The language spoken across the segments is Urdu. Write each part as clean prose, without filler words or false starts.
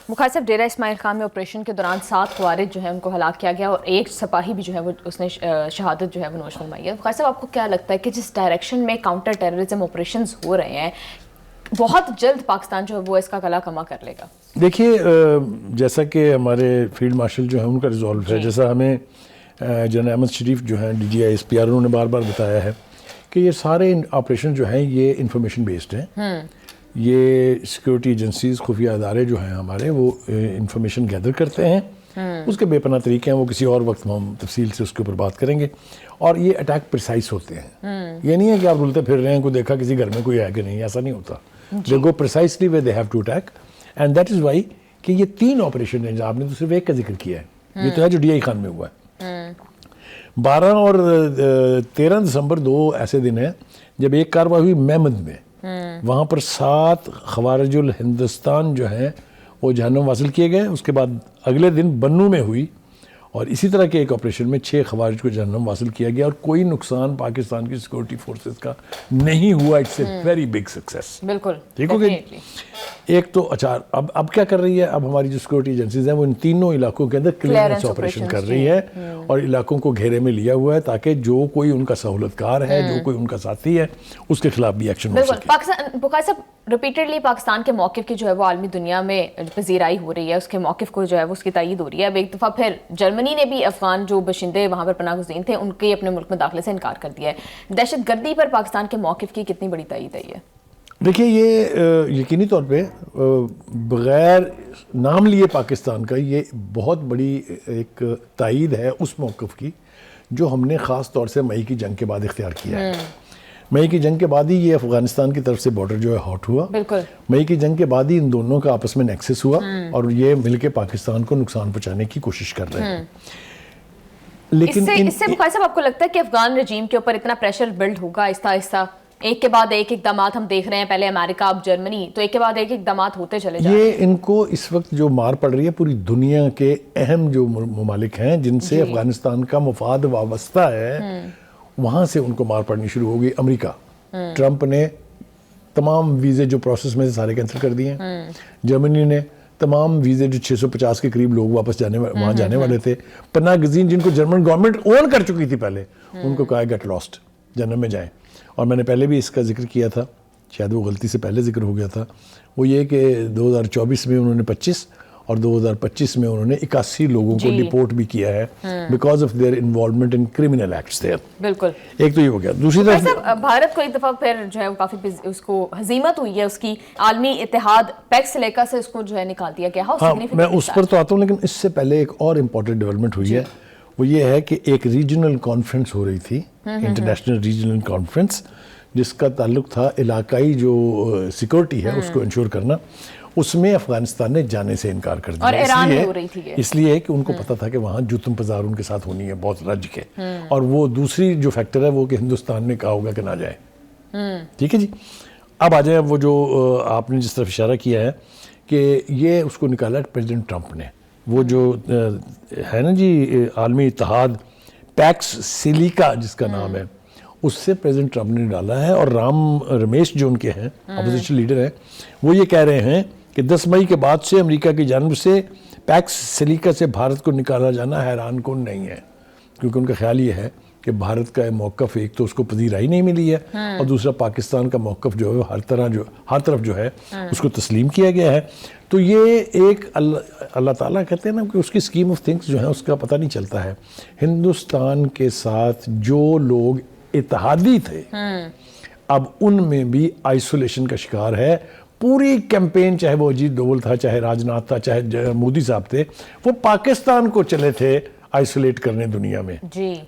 بخاری صاحب، ڈیرہ اسماعیل خان میں آپریشن کے دوران 7 خوارج جو ہے ان کو ہلاک کیا گیا اور ایک سپاہی بھی جو ہے وہ اس نے شہادت جو ہے وہ نوش فرمائی ہے. بخاری صاحب، آپ کو کیا لگتا ہے کہ جس ڈائریکشن میں کاؤنٹر ٹیررزم آپریشنز ہو رہے ہیں بہت جلد پاکستان جو ہے وہ اس کا گلا کما کر لے گا؟ دیکھیے، جیسا کہ ہمارے فیلڈ مارشل جو ہیں ان کا ریزولو ہے، جیسا ہمیں جنرل احمد شریف جو ہیں D G I S P R, انہوں نے بار بار بتایا ہے کہ یہ سارے آپریشن جو ہیں یہ انفارمیشن بیسڈ ہیں. یہ سیکورٹی ایجنسیز، خفیہ ادارے جو ہیں ہمارے، وہ انفارمیشن گیدر کرتے ہیں. اس کے بے پناہ طریقے ہیں، وہ کسی اور وقت ہم تفصیل سے اس کے اوپر بات کریں گے. اور یہ اٹیک پریسائز ہوتے ہیں. یہ نہیں ہے کہ آپ رولتے پھر رہے ہیں، کوئی دیکھا کسی گھر میں کوئی ہے کہ نہیں، ایسا نہیں ہوتا. They go precisely where they have to attack, and that is why کہ یہ 3 آپریشن ہیں. آپ نے تو صرف ایک کا ذکر کیا ہے، یہ تو ہے جو ڈی آئی خان میں ہوا ہے. 12 اور 13 دسمبر 2 ایسے دن ہیں جب ایک کارروائی ہوئی میمد میں. وہاں پر 7 خوارج الہندوستان جو ہیں وہ جہنم واصل کیے گئے. اس کے بعد اگلے دن بنو میں ہوئی، اور اسی طرح کے ایک آپریشن میں 6 خوارج کو جہنم واصل کیا گیا، اور کوئی نقصان پاکستان کی سیکورٹی فورسز کا نہیں ہوا. It's a very big success. بالکل ٹھیک ہو گئی. ایک تو اچھا اب کیا کر رہی ہے، اب ہماری جو سیکورٹی ایجنسیز ہیں وہ ان تینوں علاقوں کے اندر کلیئرنس آپریشن کر رہی ہے، اور علاقوں کو گھیرے میں لیا ہوا ہے تاکہ جو کوئی ان کا سہولت کار ہے، جو کوئی ان کا ساتھی ہے، اس کے خلاف بھی ایکشن ہو سکے. پاکستان بخاری صاحب ریپیٹڈلی پاکستان کے موقف کی جو ہے وہ عالمی دنیا میں پذیرائی ہو رہی ہے، اس کے موقف کو جو ہے وہ اس کی تائید ہو رہی ہے. اب ایک دفعہ پھر جرمنی نے بھی افغان جو باشندے وہاں پر پناہ گزین تھے ان کے اپنے ملک میں داخلے سے انکار کر دیا ہے. دہشت گردی پر پاکستان کے موقف کی کتنی بڑی تائید ہے یہ؟ دیکھیے، یہ یقینی طور پہ بغیر نام لیے پاکستان کا یہ بہت بڑی ایک تائید ہے اس موقف کی جو ہم نے خاص طور سے مئی کی جنگ کے بعد اختیار کیا ہے. مئی کی جنگ کے بعد ہی یہ افغانستان کی طرف سے بارڈر جو ہے ہاٹ ہوا. بالکل. مئی کی جنگ کے بعد ہی ان دونوں کا آپس میں نیکسس ہوا، اور یہ مل کے پاکستان کو نقصان پہنچانے کی کوشش کر رہے ہیں. لیکن اس سے بخاری صاحب آپ کو لگتا ہے کہ افغان رجیم کے اوپر اتنا پریشر بلڈ ہوگا آہستہ آہستہ؟ ایک کے بعد ایک اقدامات ہم دیکھ رہے ہیں، پہلے امریکہ اب جرمنی، تو ایک کے بعد ایک اقدامات ہوتے چلے جا رہے ہیں. یہ ان کو اس وقت جو مار پڑ رہی ہے پوری دنیا کے اہم جو ممالک ہیں جن سے افغانستان کا مفاد وابستہ ہے، وہاں سے ان کو مار پڑنی شروع ہو گئی. امریکہ، ٹرمپ نے تمام ویزے جو پروسیس میں سے سارے کینسل کر دیے ہیں. جرمنی نے تمام ویزے جو 650 کے قریب لوگ واپس وہاں جانے والے تھے، پناہ گزین جن کو جرمن گورنمنٹ اون کر چکی تھی پہلے، ان کو کہا گیٹ لاسٹ، جنم میں جائیں. اور میں نے پہلے بھی اس کا ذکر کیا تھا، شاید وہ غلطی سے پہلے ذکر ہو گیا تھا. وہ یہ کہ 2024 میں انہوں نے 25 اور 2025 میں انہوں نے 81 لوگوں کو ڈیپورٹ بھی کیا ہے because of their involvement in criminal acts there. بالکل. ایک تو یہ ہو گیا. دوسری طرف بھارت کو ایک دفعہ پھر جو ہے وہ کافی اس کو ہزیمت ہوئی ہے، اس کی عالمی اتحاد پیکس لیکا سے اس کو جو ہے نکال دیا گیا. ہاں، میں اس پر تو آتا ہوں، لیکن اس سے پہلے ایک اور امپورٹنٹ ڈیولپمنٹ ہوئی ہے. وہ یہ ہے کہ ایک ریجنل کانفرنس ہو رہی تھی، انٹرنیشنل ریجنل کانفرنس، جس کا تعلق تھا علاقائی جو سیکورٹی ہے اس کو انشور کرنا. اس میں افغانستان نے جانے سے انکار کر دیا. اور ایران میں ہو رہی تھی اس لیے کہ ان کو پتا تھا کہ وہاں جتم پزار ان کے ساتھ ہونی ہے بہت رج کے، اور وہ دوسری جو فیکٹر ہے وہ کہ ہندوستان نے کہا ہوگا کہ نہ جائے. ٹھیک ہے جی. اب آ جائیں وہ جو آپ نے جس طرف اشارہ کیا ہے کہ یہ اس کو نکالا پریزیڈنٹ ٹرمپ نے. وہ جو ہے نا جی عالمی اتحاد پیکس سلیکا جس کا نام ہے، اس سے پریزیڈنٹ ٹرمپ نے ڈالا ہے. اور رام رمیش جو ان کے ہیں اپوزیشن لیڈر ہیں، وہ یہ کہہ رہے ہیں کہ 10 مئی کے بعد سے امریکہ کی جانب سے پیکس سلیکا سے بھارت کو نکالا جانا حیران کن نہیں ہے، کیونکہ ان کا خیال یہ ہے کہ بھارت کا موقف ایک تو اس کو پذیرائی نہیں ملی ہے، اور دوسرا پاکستان کا موقف جو ہے ہر طرف جو ہے اس کو تسلیم کیا گیا ہے. تو یہ ایک اللہ تعالیٰ کہتے ہیں نا کہ اس کی اسکیم آف تھنگس جو ہے اس کا پتہ نہیں چلتا ہے. ہندوستان کے ساتھ جو لوگ اتحادی تھے اب ان میں بھی آئسولیشن کا شکار ہے. پوری کیمپین، چاہے وہ اجیت ڈوبل تھا، چاہے راجناتھ تھا، چاہے مودی صاحب تھے، وہ پاکستان کو چلے تھے آئسولیٹ کرنے دنیا میں.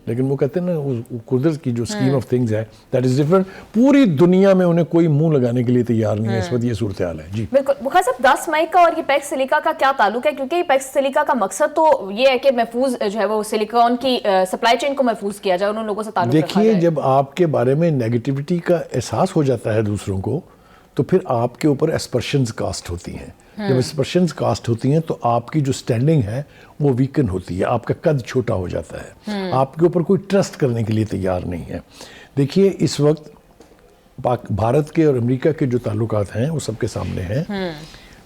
لیکن وہ کہتے ہیں نا قدرت کی جو اسکیم آف تھنگز ہے دیٹ از ڈفرنٹ. پوری دنیا میں انہیں کوئی منہ لگانے کے لیے تیار نہیں ہے. اس وقت یہ صورتحال ہے. جی بالکل. بخاری صاحب، 10 مئی کا اور یہ پیکس سلیکا کا کیا تعلق ہے؟ کیونکہ پیکس سلیکا کا مقصد تو یہ ہے کہ محفوظ جو ہے وہ سلیکان کی سپلائی چین کو محفوظ کیا جائے، ان لوگوں سے تعلق رکھا جائے. دیکھیے، جب آپ کے بارے میں نیگیٹیوٹی کا احساس ہو جاتا ہے دوسروں کو، تو پھر آپ کے اوپر اسپرشنز کاسٹ ہوتی ہیں. جب اسپرشنز کاسٹ ہوتی ہیں تو آپ کی جو سٹینڈنگ ہے وہ ویکن ہوتی ہے، آپ کا قد چھوٹا ہو جاتا ہے، آپ کے اوپر کوئی ٹرسٹ کرنے کے لیے تیار نہیں ہے. دیکھیے، اس وقت بھارت کے اور امریکہ کے جو تعلقات ہیں وہ سب کے سامنے ہیں.